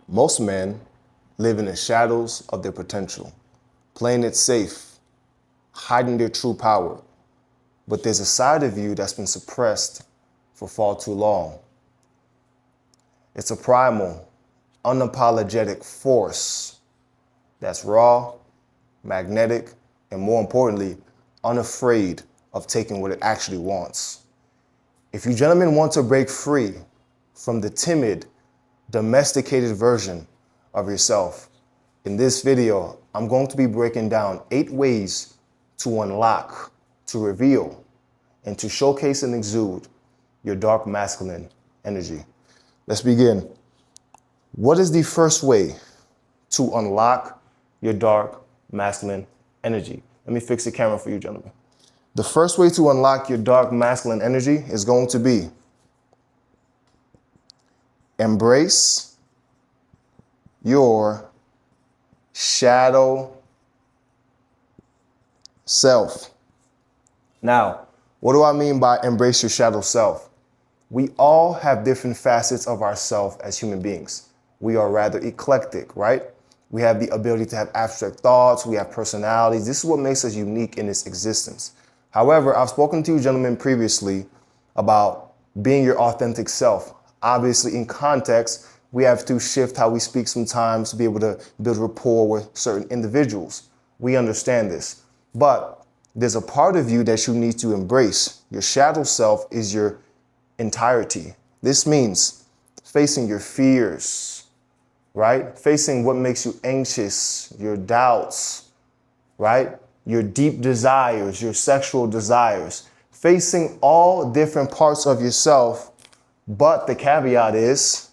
Most men live in the shadows of their potential, playing it safe, hiding their true power. But there's a side of you that's been suppressed for far too long. It's a primal, unapologetic force that's raw, magnetic, and more importantly, unafraid of taking what it actually wants. If you gentlemen want to break free from the timid, domesticated version of yourself, in this video, I'm going to be breaking down 8 ways to unlock, to reveal, and to showcase and exude your dark masculine energy. Let's begin. What is the first way to unlock your dark masculine energy? Let me fix the camera for you, gentlemen. The first way to unlock your dark masculine energy is going to be embrace your shadow self. Now, what do I mean by embrace your shadow self? We all have different facets of ourselves as human beings. We are rather eclectic, right? We have the ability to have abstract thoughts. We have personalities. This is what makes us unique in this existence. However, I've spoken to you gentlemen previously about being your authentic self. Obviously, in context, we have to shift how we speak sometimes to be able to build rapport with certain individuals. We understand this. But there's a part of you that you need to embrace. Your shadow self is your entirety. This means facing your fears, right? Facing what makes you anxious, your doubts, right? Your deep desires, your sexual desires, facing all different parts of yourself. But the caveat is,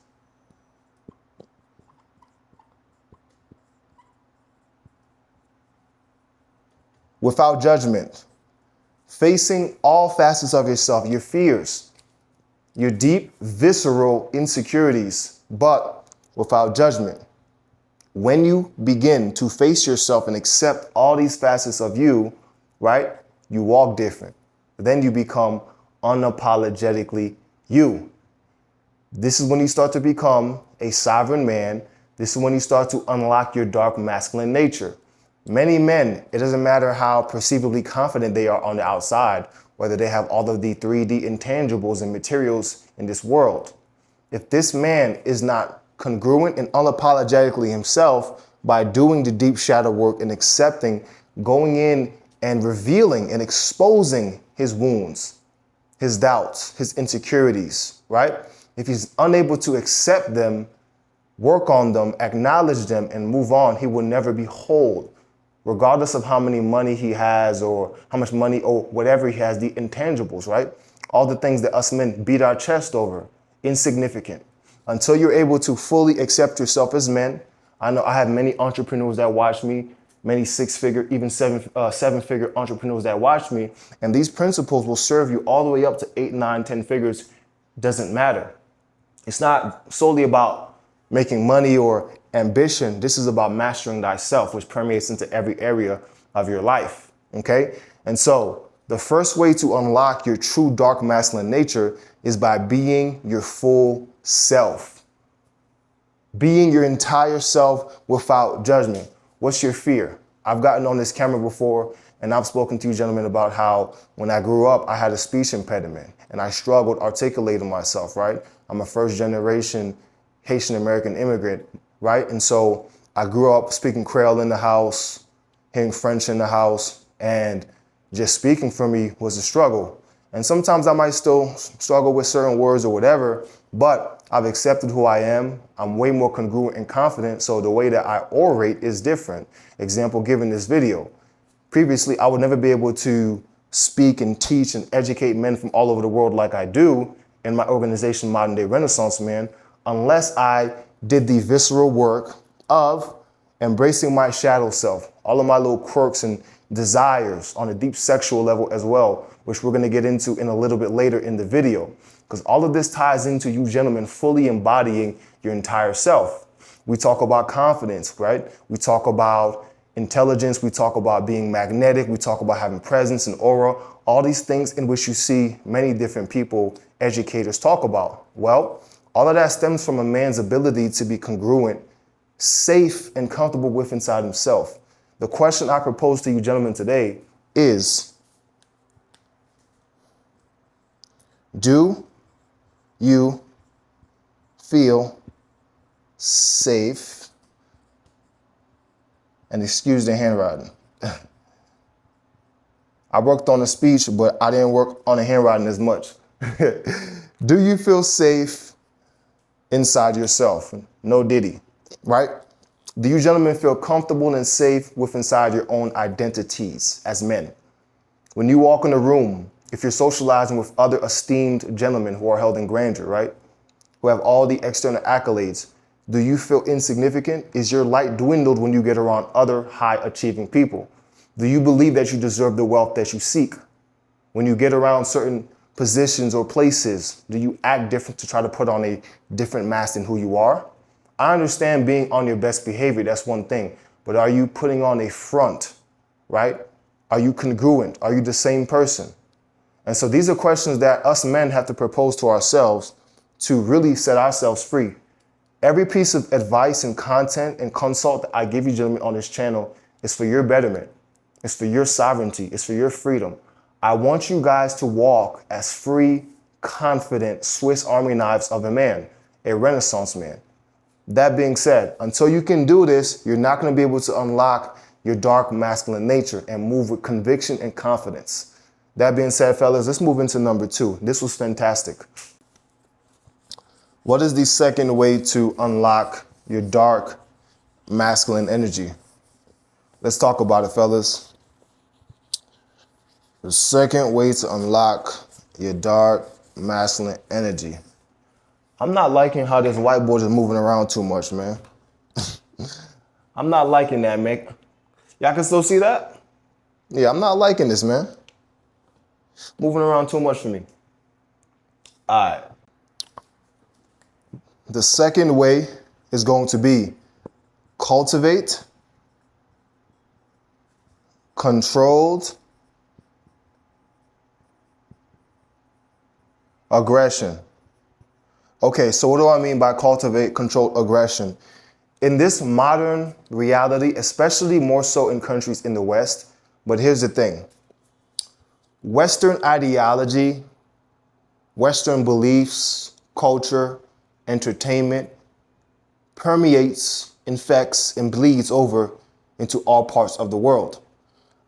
without judgment, facing all facets of yourself, your fears, your deep, visceral insecurities, but without judgment. When you begin to face yourself and accept all these facets of you, right, you walk different. Then you become unapologetically you. This is when you start to become a sovereign man. This is when you start to unlock your dark masculine nature. Many men, it doesn't matter how perceivably confident they are on the outside, whether they have all of the 3D intangibles and materials in this world. If this man is not congruent and unapologetically himself by doing the deep shadow work and accepting, going in and revealing and exposing his wounds, his doubts, his insecurities, right? If he's unable to accept them, work on them, acknowledge them, and move on, he will never be whole. Regardless of how many money he has or how much money or whatever he has, the intangibles, right? All the things that us men beat our chest over, insignificant. Until you're able to fully accept yourself as men. I know I have many entrepreneurs that watch me, many 6-figure, even seven-figure entrepreneurs that watch me. And these principles will serve you all the way up to 8, 9, 10 figures. Doesn't matter. It's not solely about making money or ambition. This is about mastering thyself, which permeates into every area of your life. Okay. And so the first way to unlock your true dark masculine nature is by being your full self, being your entire self without judgment. What's your fear? I've gotten on this camera before and I've spoken to you gentlemen about how when I grew up, I had a speech impediment and I struggled articulating myself, right? I'm a first generation Haitian American immigrant, right? And so I grew up speaking Creole in the house, hearing French in the house, and just speaking for me was a struggle. And sometimes I might still struggle with certain words or whatever, but I've accepted who I am. I'm way more congruent and confident, so the way that I orate is different. Example given this video. Previously, I would never be able to speak and teach and educate men from all over the world like I do in my organization, Modern Day Renaissance Man, unless I did the visceral work of embracing my shadow self, all of my little quirks and desires on a deep sexual level as well, which we're going to get into in a little bit later in the video, because all of this ties into you gentlemen fully embodying your entire self. We talk about confidence, right? We talk about intelligence. We talk about being magnetic. We talk about having presence and aura, all these things in which you see many different people, educators talk about. Well, All of that stems from a man's ability to be congruent, safe, and comfortable with inside himself. The question I propose to you gentlemen today is, do you feel safe? And excuse the handwriting. I worked on the speech, but I didn't work on the handwriting as much. Do you feel safe inside yourself? No diddy, right? Do you gentlemen feel comfortable and safe with inside your own identities as men? When you walk in a room, if you're socializing with other esteemed gentlemen who are held in grandeur, right? Who have all the external accolades, do you feel insignificant? Is your light dwindled when you get around other high achieving people? Do you believe that you deserve the wealth that you seek? When you get around certain positions or places, do you act different to try to put on a different mask than who you are? I understand being on your best behavior, that's one thing, but are you putting on a front, right? Are you congruent? Are you the same person? And so these are questions that us men have to propose to ourselves to really set ourselves free. Every piece of advice and content and consult that I give you gentlemen on this channel is for your betterment. It's for your sovereignty. It's for your freedom. I want you guys to walk as free, confident Swiss Army knives of a man, a Renaissance man. That being said, until you can do this, you're not going to be able to unlock your dark masculine nature and move with conviction and confidence. That being said, fellas, let's move into number 2. This was fantastic. What is the second way to unlock your dark masculine energy? Let's talk about it, fellas. The second way to unlock your dark masculine energy. I'm not liking how this whiteboard is moving around too much, man. I'm not liking that, Mick. Y'all can still see that? Yeah, I'm not liking this, man. Moving around too much for me. All right. The second way is going to be cultivate controlled aggression. Okay, so what do I mean by cultivate controlled aggression? In this modern reality, especially more so in countries in the West, but here's the thing. Western ideology, Western beliefs, culture, entertainment permeates, infects, and bleeds over into all parts of the world.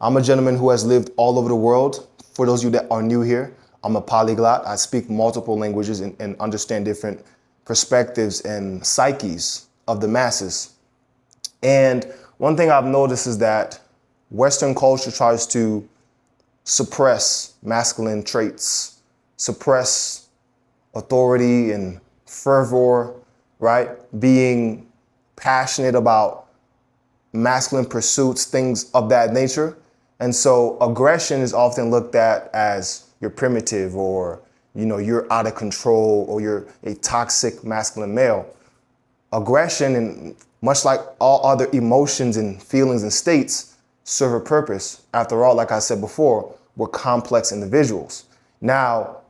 I'm a gentleman who has lived all over the world. For those of you that are new here, I'm a polyglot. I speak multiple languages and understand different perspectives and psyches of the masses. And one thing I've noticed is that Western culture tries to suppress masculine traits, suppress authority and fervor, right? Being passionate about masculine pursuits, things of that nature. And so aggression is often looked at as you're primitive, or, you know, you're out of control, or you're a toxic masculine male. Aggression, and much like all other emotions and feelings and states, serve a purpose. After all, like I said before, we're complex individuals. Now,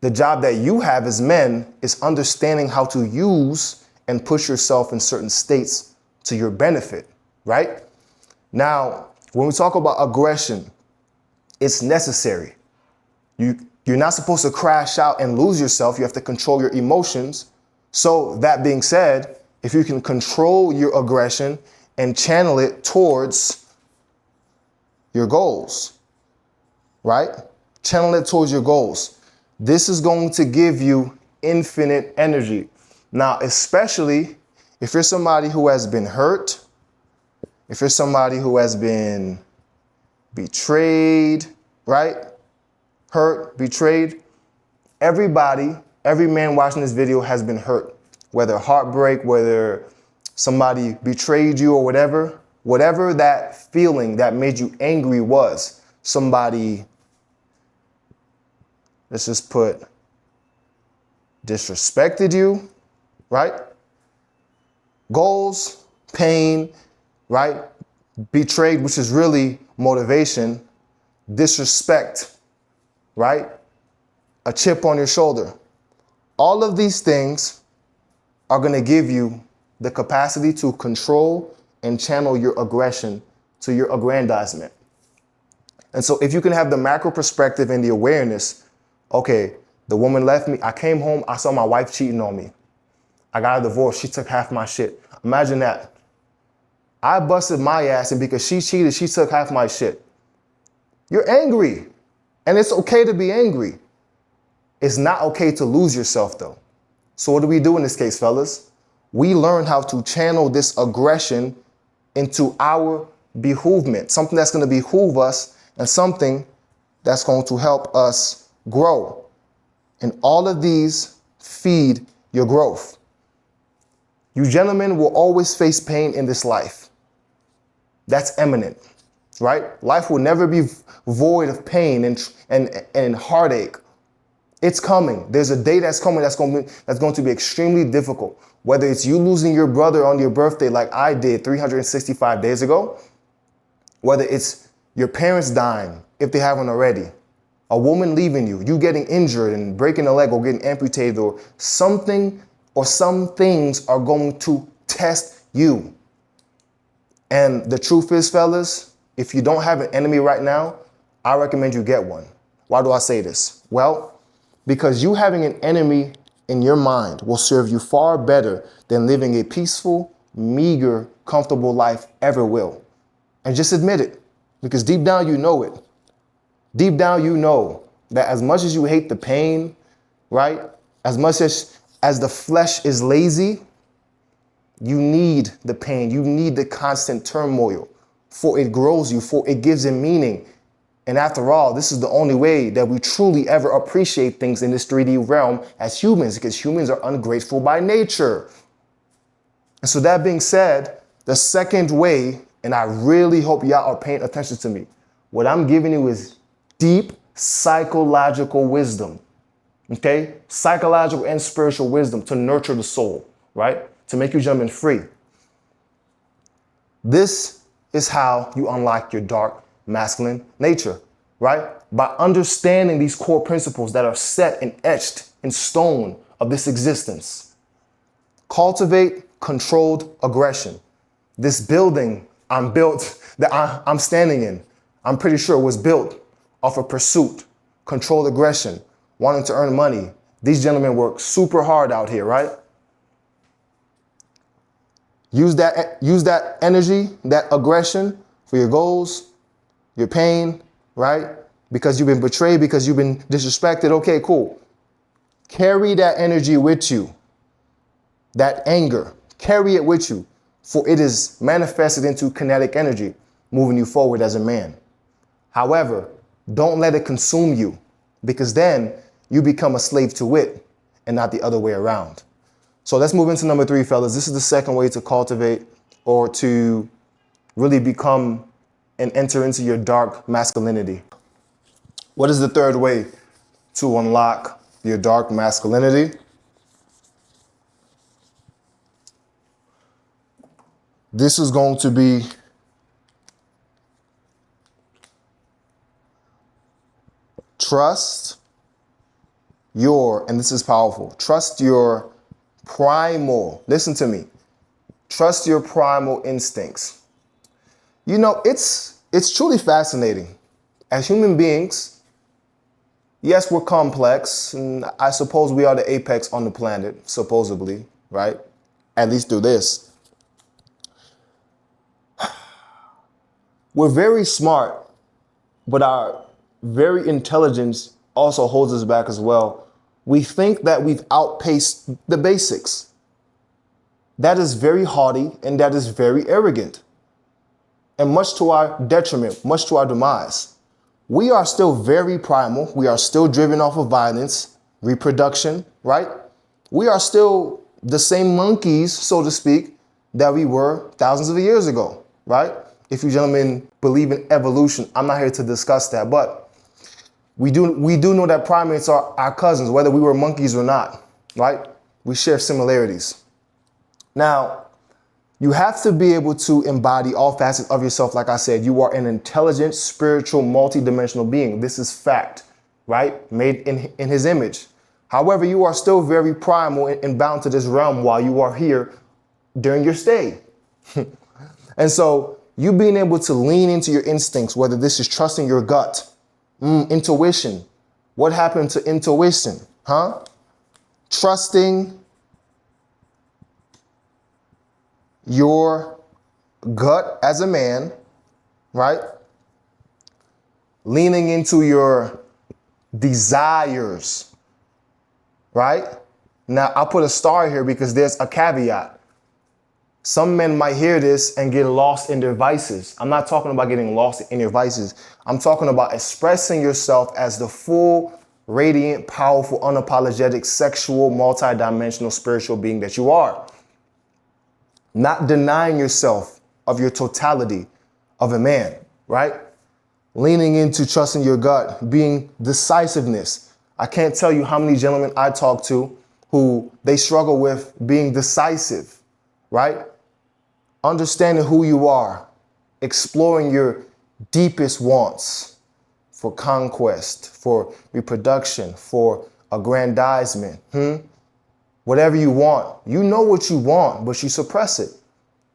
the job that you have as men is understanding how to use and push yourself in certain states to your benefit, right? Now, when we talk about aggression, it's necessary. You're not supposed to crash out and lose yourself. You have to control your emotions. So that being said, if you can control your aggression and channel it towards your goals, right? Channel it towards your goals. This is going to give you infinite energy. Now, especially if you're somebody who has been hurt, if you're somebody who has been betrayed, right? Hurt, betrayed. Everybody, every man watching this video has been hurt, whether heartbreak, whether somebody betrayed you or whatever that feeling that made you angry was. Somebody, let's just put, disrespected you, right? Goals, pain, right? Betrayed, which is really motivation, disrespect, right? A chip on your shoulder. All of these things are going to give you the capacity to control and channel your aggression to your aggrandizement. And so if you can have the macro perspective and the awareness, okay, the woman left me. I came home. I saw my wife cheating on me. I got a divorce. She took half my shit. Imagine that. I busted my ass, and because she cheated, she took half my shit. You're angry. And it's okay to be angry. It's not okay to lose yourself, though. So what do we do in this case, fellas? We learn how to channel this aggression into our behoovement, something that's going to behoove us and something that's going to help us grow. And all of these feed your growth. You gentlemen will always face pain in this life. That's imminent, right? Life will never be void of pain and heartache. It's coming. There's a day that's coming that's going to be extremely difficult. Whether it's you losing your brother on your birthday like I did 365 days ago, whether it's your parents dying if they haven't already, a woman leaving you, you getting injured and breaking a leg or getting amputated, or something or some things are going to test you. And the truth is, fellas, if you don't have an enemy right now, I recommend you get one. Why do I say this? Well, because you having an enemy in your mind will serve you far better than living a peaceful, meager, comfortable life ever will. And just admit it, because deep down you know it. Deep down you know that as much as you hate the pain, right? As much as the flesh is lazy, you need the pain. You need the constant turmoil, for it grows you, for it gives it meaning. And after all, this is the only way that we truly ever appreciate things in this 3D realm as humans, because humans are ungrateful by nature. And so that being said, the second way, and I really hope y'all are paying attention to me, what I'm giving you is deep psychological wisdom, okay? Psychological and spiritual wisdom to nurture the soul, right? To make you gentlemen free. This is how you unlock your dark masculine nature, right? By understanding these core principles that are set and etched in stone of this existence. Cultivate controlled aggression. This building I'm standing in, I'm pretty sure was built off of pursuit, controlled aggression, wanting to earn money. These gentlemen work super hard out here, right? Use that energy, that aggression for your goals, your pain, right? Because you've been betrayed, because you've been disrespected. Okay, cool. Carry that energy with you. That anger, carry it with you, for it is manifested into kinetic energy, moving you forward as a man. However, don't let it consume you, because then you become a slave to it and not the other way around. So let's move into number 3, fellas. This is the second way to cultivate or to really become and enter into your dark masculinity. What is the third way to unlock your dark masculinity? This is going to be trust your, and this is powerful, trust your primal, listen to me, trust your primal instincts. You know, it's truly fascinating. As human beings, yes, we're complex, and I suppose we are the apex on the planet, supposedly, right? At least through this. We're very smart, but our very intelligence also holds us back as well. We think that we've outpaced the basics. That is very haughty and that is very arrogant. And much to our detriment, much to our demise. We are still very primal. We are still driven off of violence, reproduction, right? We are still the same monkeys, so to speak, that we were thousands of years ago, right? If you gentlemen believe in evolution, I'm not here to discuss that, but we do know that primates are our cousins, whether we were monkeys or not, right? We share similarities. Now, you have to be able to embody all facets of yourself. Like I said, you are an intelligent, spiritual, multidimensional being. This is fact, right? Made in his image. However, you are still very primal and bound to this realm while you are here during your stay. And so you being able to lean into your instincts, whether this is trusting your gut, intuition. What happened to intuition? Trusting your gut as a man, right? Leaning into your desires, right? Now, I'll put a star here because there's a caveat. Some men might hear this and get lost in their vices. I'm not talking about getting lost in your vices. I'm talking about expressing yourself as the full, radiant, powerful, unapologetic, sexual, multidimensional, spiritual being that you are. Not denying yourself of your totality of a man, right? Leaning into trusting your gut, being decisiveness. I can't tell you how many gentlemen I talk to who they struggle with being decisive, right? Understanding who you are, exploring your deepest wants for conquest, for reproduction, for aggrandizement, whatever you want. You know what you want, but you suppress it.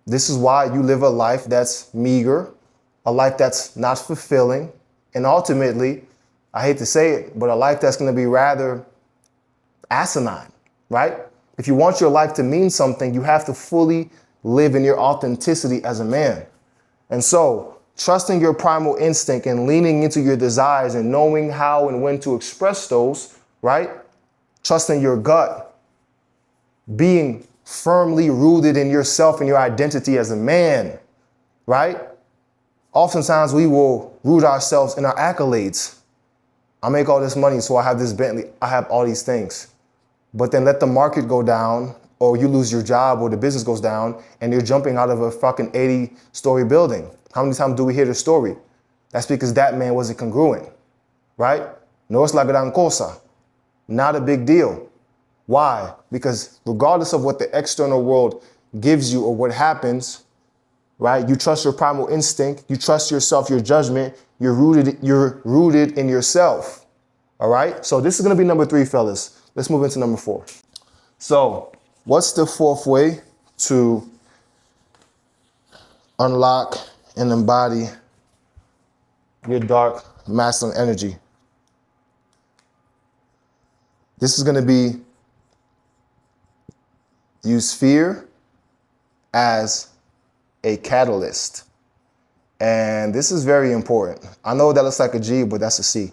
This is why you live a life that's meager, a life that's not fulfilling, and ultimately, I hate to say it, but a life that's going to be rather asinine, right? If you want your life to mean something, you have to fully live in your authenticity as a man. And so, trusting your primal instinct and leaning into your desires and knowing how and when to express those, right? Trusting your gut, being firmly rooted in yourself and your identity as a man, right? Oftentimes we will root ourselves in our accolades. I make all this money, so I have this Bentley, I have all these things. But then let the market go down, or you lose your job, or the business goes down, and you're jumping out of a fucking 80-story building. How many times do we hear the story? That's because that man wasn't congruent, right? No es la gran cosa. Not a big deal. Why? Because regardless of what the external world gives you or what happens, right? You trust your primal instinct. You trust yourself, your judgment. You're rooted in yourself. All right? So this is going to be number 3, fellas. Let's move into number 4. So what's the 4th way to unlock and embody your dark masculine energy? This is going to be use fear as a catalyst. And this is very important. I know that looks like a G, but that's a C.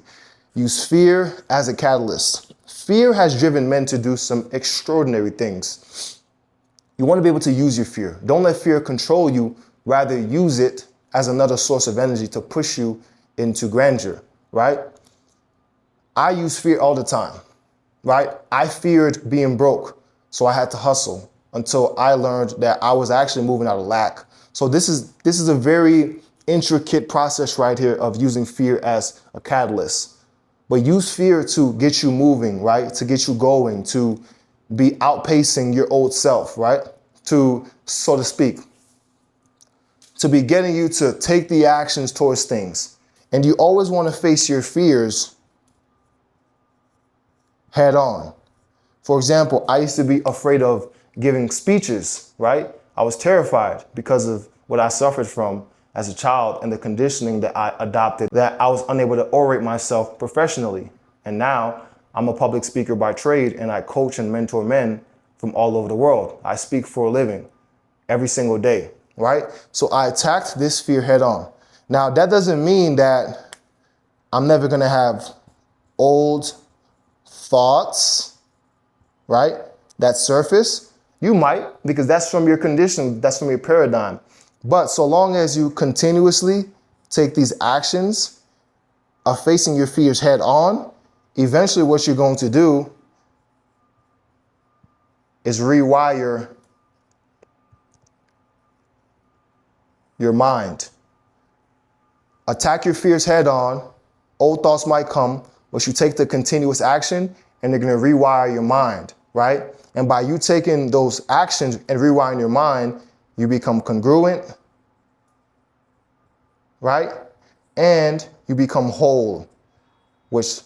Use fear as a catalyst. Fear has driven men to do some extraordinary things. You want to be able to use your fear. Don't let fear control you. Rather, use it as another source of energy to push you into grandeur, right? I use fear all the time, right? I feared being broke, so I had to hustle until I learned that I was actually moving out of lack. So this is a very intricate process right here of using fear as a catalyst. But use fear to get you moving, right? To get you going, to be outpacing your old self, right? To, so to speak, to be getting you to take the actions towards things. And you always want to face your fears head on. For example, I used to be afraid of giving speeches, right? I was terrified because of what I suffered from as a child and the conditioning that I adopted, that I was unable to orate myself professionally. And now I'm a public speaker by trade, and I coach and mentor men from all over the world. I speak for a living every single day, right? So I attacked this fear head on. Now, that doesn't mean that I'm never gonna have old thoughts, right, that surface. You might, because that's from your condition, that's from your paradigm. But so long as you continuously take these actions of facing your fears head on, eventually what you're going to do is rewire your mind. Attack your fears head on. Old thoughts might come, but you take the continuous action and they're going to rewire your mind, right? And by you taking those actions and rewiring your mind, you become congruent, right? And you become whole, which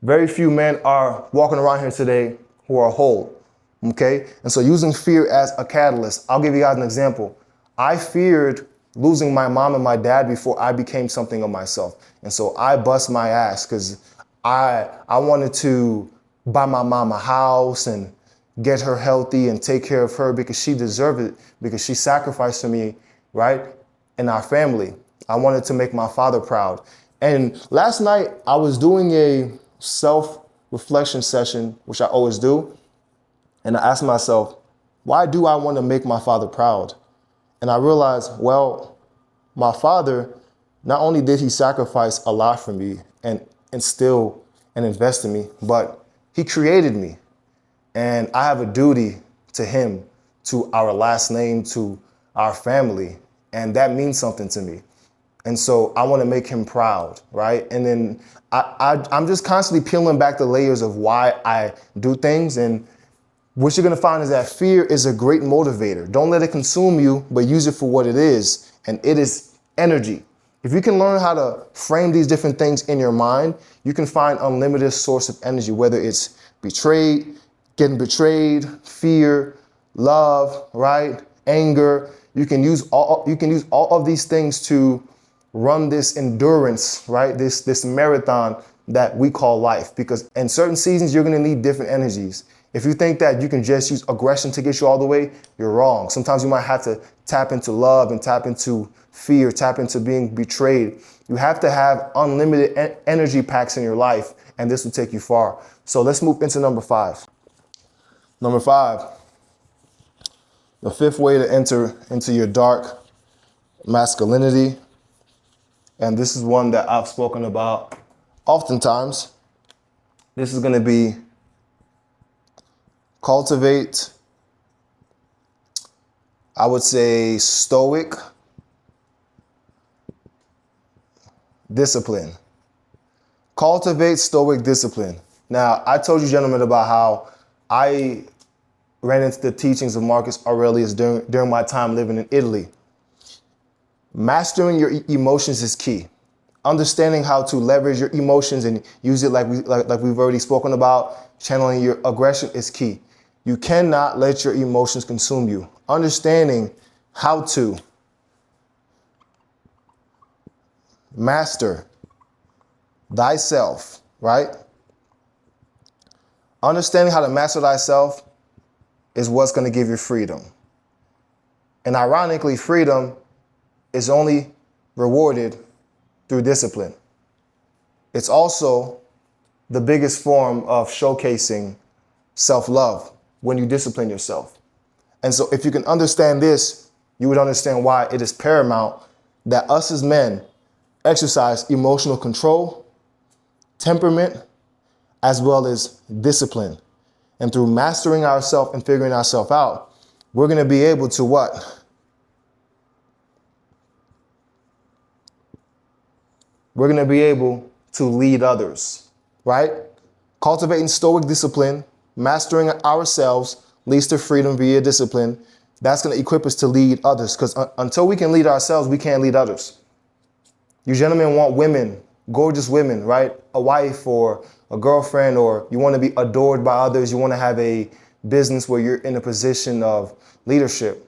Very few men are walking around here today who are whole. Okay? And so using fear as a catalyst, I'll give you guys an example. I feared losing my mom and my dad before I became something of myself. And so I bust my ass because I wanted to buy my mom a house and get her healthy and take care of her because she deserved it, because she sacrificed for me, right? And our family. I wanted to make my father proud. And last night I was doing a self-reflection session, which I always do. And I asked myself, why do I want to make my father proud? And I realized, well, my father, not only did he sacrifice a lot for me and instill and invest in me, but he created me. And I have a duty to him, to our last name, to our family. And that means something to me. And so I want to make him proud, right? And then I'm just constantly peeling back the layers of why I do things. And what you're going to find is that fear is a great motivator. Don't let it consume you, but use it for what it is. And it is energy. If you can learn how to frame these different things in your mind, you can find unlimited source of energy, whether it's getting betrayed, fear, love, right? Anger. You can use all of these things to run this endurance, right? This marathon that we call life, because in certain seasons, you're going to need different energies. If you think that you can just use aggression to get you all the way, you're wrong. Sometimes you might have to tap into love and tap into fear, tap into being betrayed. You have to have unlimited energy packs in your life, and this will take you far. So let's move into number 5. Number 5, the 5th way to enter into your dark masculinity. And this is one that I've spoken about oftentimes. This is going to be cultivate, I would say, stoic discipline. Cultivate stoic discipline. Now, I told you, gentlemen, about how I ran into the teachings of Marcus Aurelius during my time living in Italy. Mastering your emotions is key. Understanding how to leverage your emotions and use it like we've already spoken about, channeling your aggression is key. You cannot let your emotions consume you. Understanding how to master thyself, right? Understanding how to master thyself is what's going to give you freedom. And ironically, freedom is only rewarded through discipline. It's also the biggest form of showcasing self-love when you discipline yourself. And so if you can understand this, you would understand why it is paramount that us as men exercise emotional control, temperament, as well as discipline. And through mastering ourselves and figuring ourselves out, we're going to be able to what? We're going to be able to lead others, right? Cultivating stoic discipline, mastering ourselves leads to freedom via discipline. That's going to equip us to lead others, because until we can lead ourselves, we can't lead others. You gentlemen want women, gorgeous women, right? A wife or a girlfriend, or you want to be adored by others. You want to have a business where you're in a position of leadership.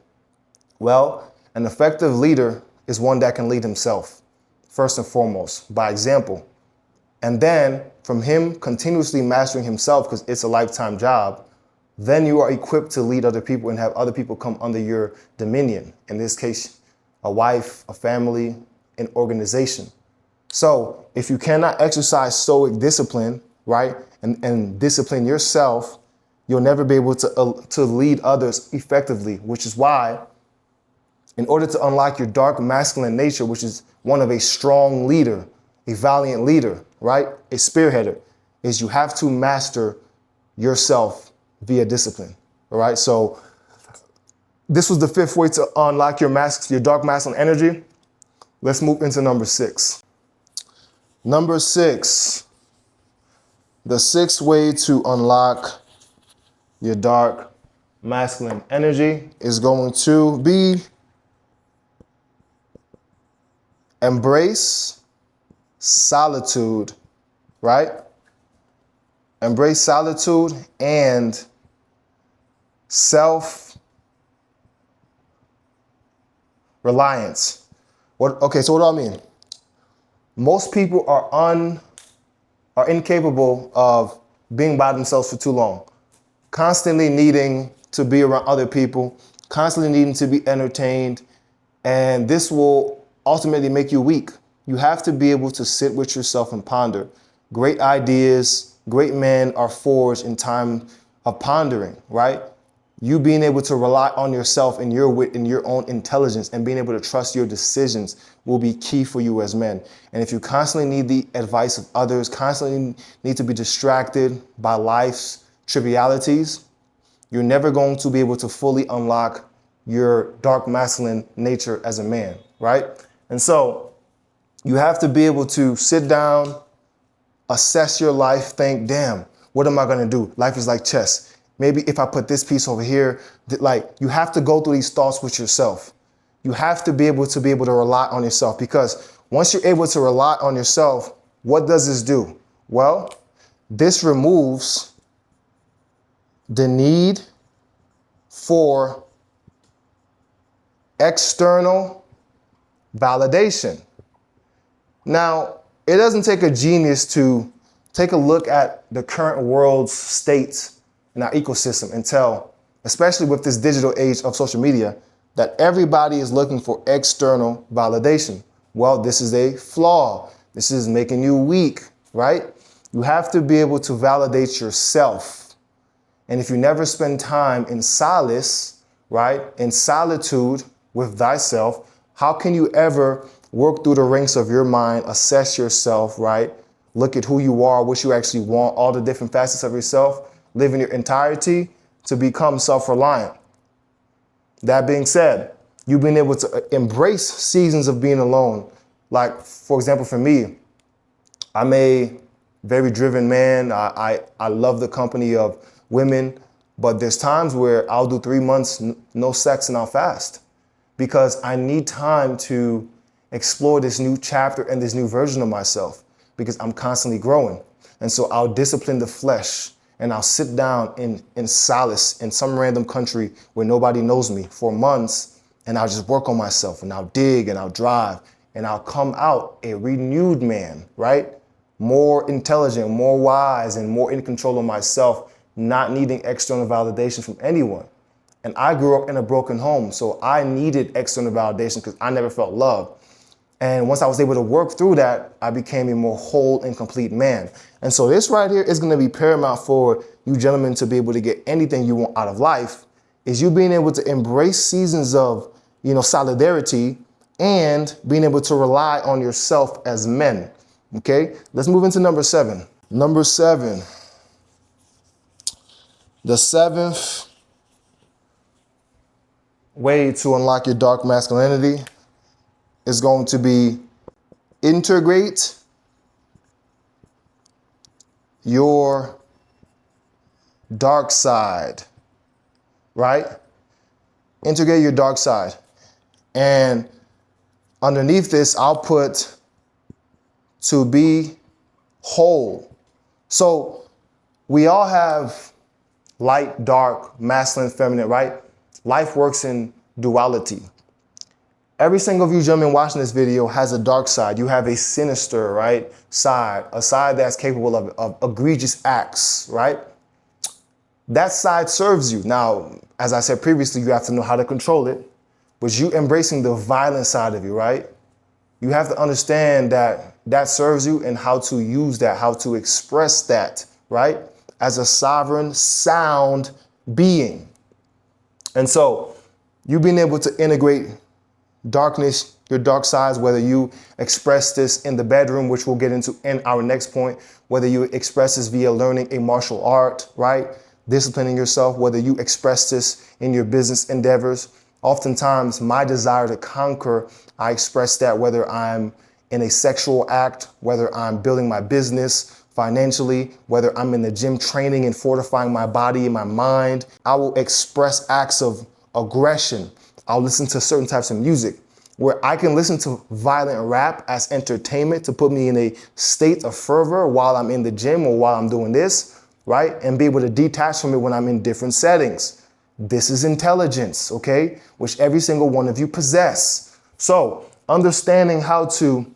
Well, an effective leader is one that can lead himself, first and foremost, by example. And then from him continuously mastering himself, because it's a lifetime job, then you are equipped to lead other people and have other people come under your dominion. In this case, a wife, a family, an organization. So if you cannot exercise stoic discipline, right, and discipline yourself, you'll never be able to lead others effectively, which is why in order to unlock your dark masculine nature, which is one of a strong leader, a valiant leader, right, a spearheader, is you have to master yourself via discipline. All right. So this was the 5th way to unlock your dark masculine energy. Let's move into number 6. Number 6, the 6th way to unlock your dark masculine energy is going to be embrace solitude, right? Embrace solitude and self-reliance. Okay, so what do I mean? Most people are incapable of being by themselves for too long, constantly needing to be around other people, constantly needing to be entertained, and this will ultimately make you weak. You have to be able to sit with yourself and ponder. Great ideas, great men are forged in time of pondering, right? You being able to rely on yourself and your wit and your own intelligence and being able to trust your decisions will be key for you as men. And if you constantly need the advice of others, constantly need to be distracted by life's trivialities, you're never going to be able to fully unlock your dark masculine nature as a man, right? And so you have to be able to sit down, assess your life, think, damn, what am I gonna do? Life is like chess. Maybe if I put this piece over here, like you have to go through these thoughts with yourself. You have to be able to rely on yourself, because once you're able to rely on yourself, what does this do? Well, this removes the need for external validation. Now, it doesn't take a genius to take a look at the current world's state in our ecosystem and tell, especially with this digital age of social media, that everybody is looking for external validation. Well, this is a flaw. This is making you weak, right? You have to be able to validate yourself. And if you never spend time in solace, right, in solitude with thyself, how can you ever work through the ranks of your mind, assess yourself, right? Look at who you are, what you actually want, all the different facets of yourself, live in your entirety to become self-reliant. That being said, you've been able to embrace seasons of being alone. Like, for example, for me, I'm a very driven man. I love the company of women, but there's times where I'll do 3 months, no sex, and I'll fast because I need time to explore this new chapter and this new version of myself, because I'm constantly growing. And so I'll discipline the flesh and I'll sit down in solace in some random country where nobody knows me for months, and I'll just work on myself and I'll dig and I'll drive and I'll come out a renewed man, right? More intelligent, more wise, and more in control of myself, not needing external validation from anyone. And I grew up in a broken home, so I needed external validation because I never felt love. And once I was able to work through that, I became a more whole and complete man. And so this right here is going to be paramount for you gentlemen to be able to get anything you want out of life, is you being able to embrace seasons of, solidarity and being able to rely on yourself as men. Okay, let's move into number 7. Number 7, the 7th way to unlock your dark masculinity is going to be integrate your dark side, right? Integrate your dark side. And underneath this, I'll put to be whole. So we all have light, dark, masculine, feminine, right? Life works in duality. Every single of you gentlemen watching this video has a dark side. You have a sinister, right, side, a side that's capable of egregious acts, right? That side serves you. Now, as I said previously, you have to know how to control it, but you embracing the violent side of you, right? You have to understand that that serves you and how to use that, how to express that, right? As a sovereign, sound being. And so you being able to integrate darkness, your dark sides, whether you express this in the bedroom, which we'll get into in our next point, whether you express this via learning a martial art, right? Disciplining yourself, whether you express this in your business endeavors. Oftentimes, my desire to conquer, I express that whether I'm in a sexual act, whether I'm building my business financially, whether I'm in the gym training and fortifying my body and my mind. I will express acts of aggression. I'll listen to certain types of music where I can listen to violent rap as entertainment to put me in a state of fervor while I'm in the gym or while I'm doing this. right? And be able to detach from it when I'm in different settings. This is intelligence, okay? Which every single one of you possess. So understanding how to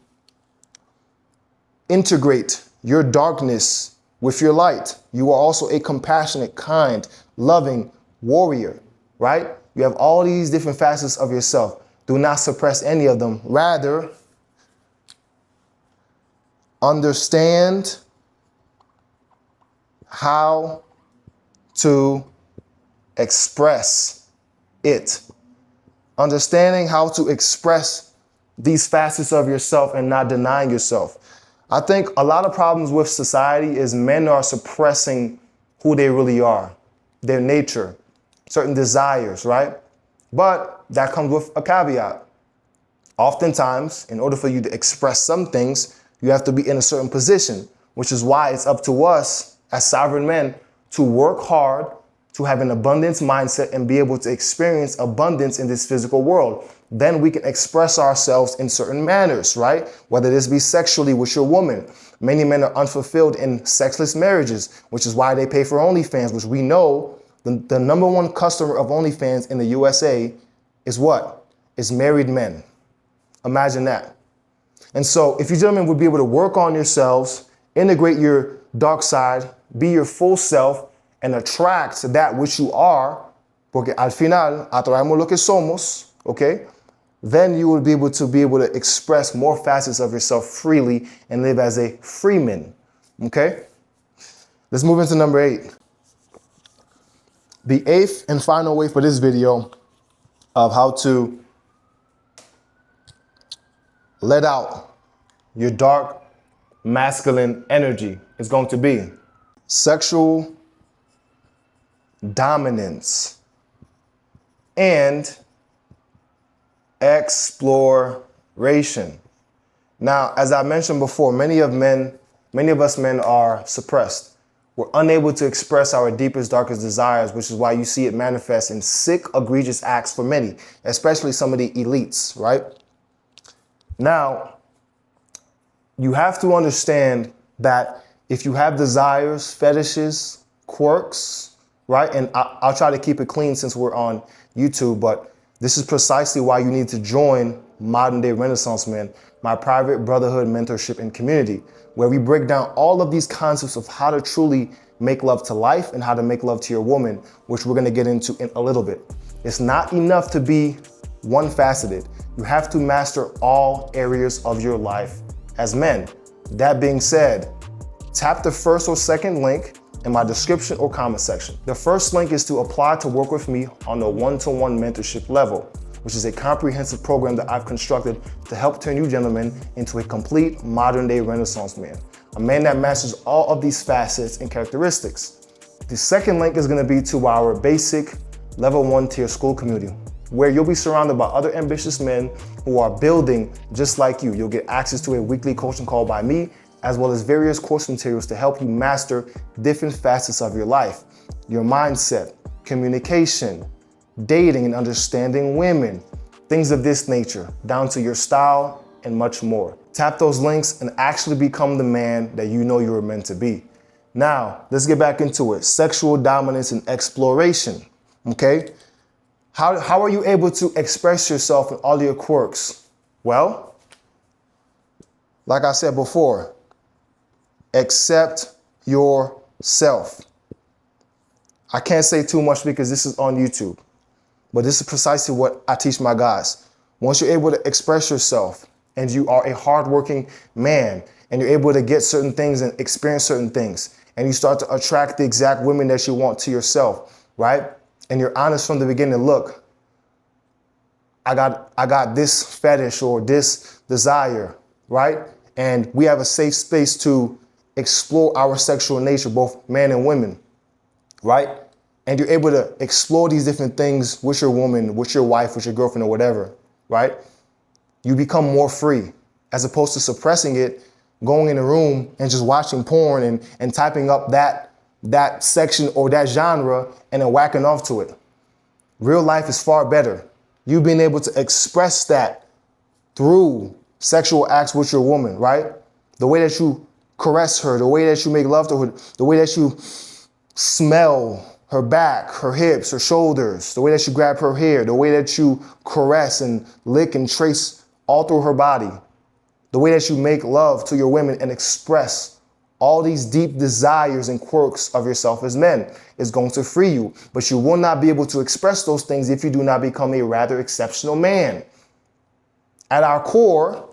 integrate your darkness with your light. You are also a compassionate, kind, loving warrior, right? You have all these different facets of yourself. Do not suppress any of them. Rather, understand how to express it. Understanding how to express these facets of yourself and not denying yourself. I think a lot of problems with society is men are suppressing who they really are, their nature, certain desires, right? But that comes with a caveat. Oftentimes, in order for you to express some things, you have to be in a certain position, which is why it's up to us as sovereign men to work hard, to have an abundance mindset and be able to experience abundance in this physical world. Then we can express ourselves in certain manners, right? Whether this be sexually with your woman. Many men are unfulfilled in sexless marriages, which is why they pay for OnlyFans, which we know the number one customer of OnlyFans in the USA is what? Is married men. Imagine that. And so if you gentlemen would be able to work on yourselves, integrate your dark side, be your full self, and attract that which you are, porque al final atraemos lo que somos, okay? Then you will be able to express more facets of yourself freely and live as a freeman, okay? Let's move into number 8. The 8th and final way for this video of how to let out your dark masculine energy is going to be sexual dominance and exploration. Now, as I mentioned before, many of us men are suppressed. We're unable to express our deepest, darkest desires, which is why you see it manifest in sick, egregious acts for many, especially some of the elites, right? Now, you have to understand that if you have desires, fetishes, quirks, right? And I'll try to keep it clean since we're on YouTube, but this is precisely why you need to join Modern Day Renaissance Men, my private brotherhood, mentorship, and community, where we break down all of these concepts of how to truly make love to life and how to make love to your woman, which we're gonna get into in a little bit. It's not enough to be one-faceted. You have to master all areas of your life as men. That being said, tap the first or second link in my description or comment section. The first link is to apply to work with me on the one-to-one mentorship level, which is a comprehensive program that I've constructed to help turn you gentlemen into a complete modern day Renaissance man, a man that masters all of these facets and characteristics. The second link is gonna be to our basic level 1 tier school community, where you'll be surrounded by other ambitious men who are building just like you. You'll get access to a weekly coaching call by me, as well as various course materials to help you master different facets of your life, your mindset, communication, dating and understanding women, things of this nature, down to your style and much more. Tap those links and actually become the man that you know you were meant to be. Now, let's get back into it. Sexual dominance and exploration, okay? How are you able to express yourself in all your quirks? Well, like I said before, accept yourself. I can't say too much because this is on YouTube, but this is precisely what I teach my guys. Once you're able to express yourself and you are a hardworking man and you're able to get certain things and experience certain things and you start to attract the exact women that you want to yourself, right? And you're honest from the beginning, look, I got this fetish or this desire, right? And we have a safe space to explore our sexual nature, both men and women, right? And you're able to explore these different things with your woman, with your wife, with your girlfriend or whatever, right? You become more free as opposed to suppressing it, going in a room and just watching porn and typing up that section or that genre and then whacking off to it. Real life is far better. You being able to express that through sexual acts with your woman, right? The way that you caress her, the way that you make love to her, the way that you smell her back, her hips, her shoulders, the way that you grab her hair, the way that you caress and lick and trace all through her body, the way that you make love to your women and express all these deep desires and quirks of yourself as men is going to free you. But you will not be able to express those things if you do not become a rather exceptional man. At our core,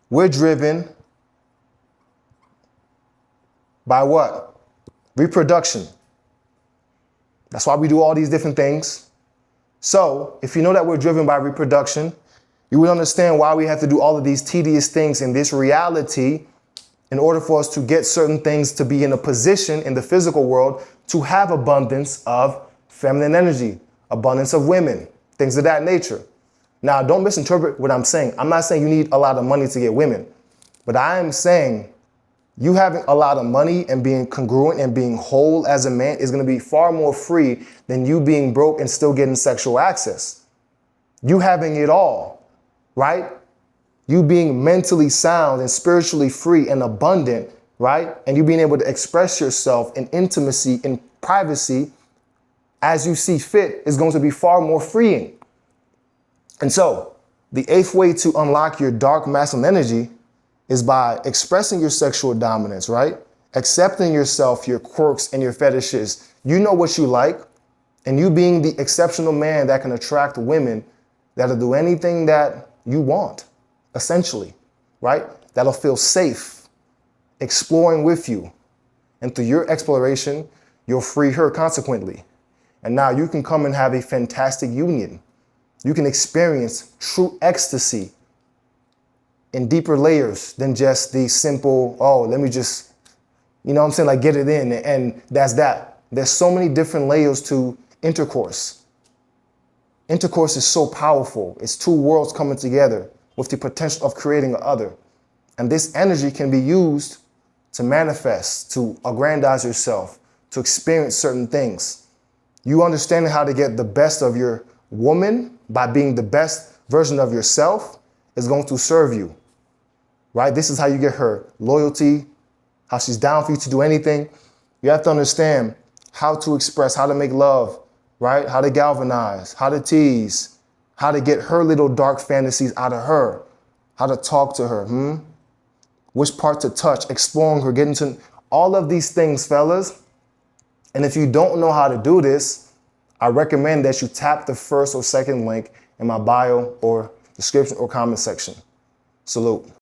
we're driven by what? Reproduction. That's why we do all these different things. So if you know that we're driven by reproduction, you would understand why we have to do all of these tedious things in this reality in order for us to get certain things to be in a position in the physical world to have abundance of feminine energy, abundance of women, things of that nature. Now, don't misinterpret what I'm saying. I'm not saying you need a lot of money to get women, but I am saying you having a lot of money and being congruent and being whole as a man is going to be far more free than you being broke and still getting sexual access. You having it all, right? You being mentally sound and spiritually free and abundant, right? And you being able to express yourself in intimacy, in privacy, as you see fit is going to be far more freeing. And so the 8th way to unlock your dark masculine energy is by expressing your sexual dominance, right? Accepting yourself, your quirks and your fetishes. You know what you like, and you being the exceptional man that can attract women that'll do anything that you want, essentially, right? That'll feel safe exploring with you. And through your exploration, you'll free her consequently. And now you can come and have a fantastic union. You can experience true ecstasy in deeper layers than just the simple, oh, let me just, you know what I'm saying, like get it in and that's that. There's so many different layers to intercourse. Intercourse is so powerful. It's two worlds coming together with the potential of creating an other. And this energy can be used to manifest, to aggrandize yourself, to experience certain things. You understanding how to get the best of your woman by being the best version of yourself is going to serve you, right? This is how you get her loyalty, how she's down for you to do anything. You have to understand how to express, how to make love, right? How to galvanize, how to tease, how to get her little dark fantasies out of her, how to talk to her, which part to touch, exploring her, getting to all of these things, fellas. And if you don't know how to do this, I recommend that you tap the first or second link in my bio or description or comment section. Salute.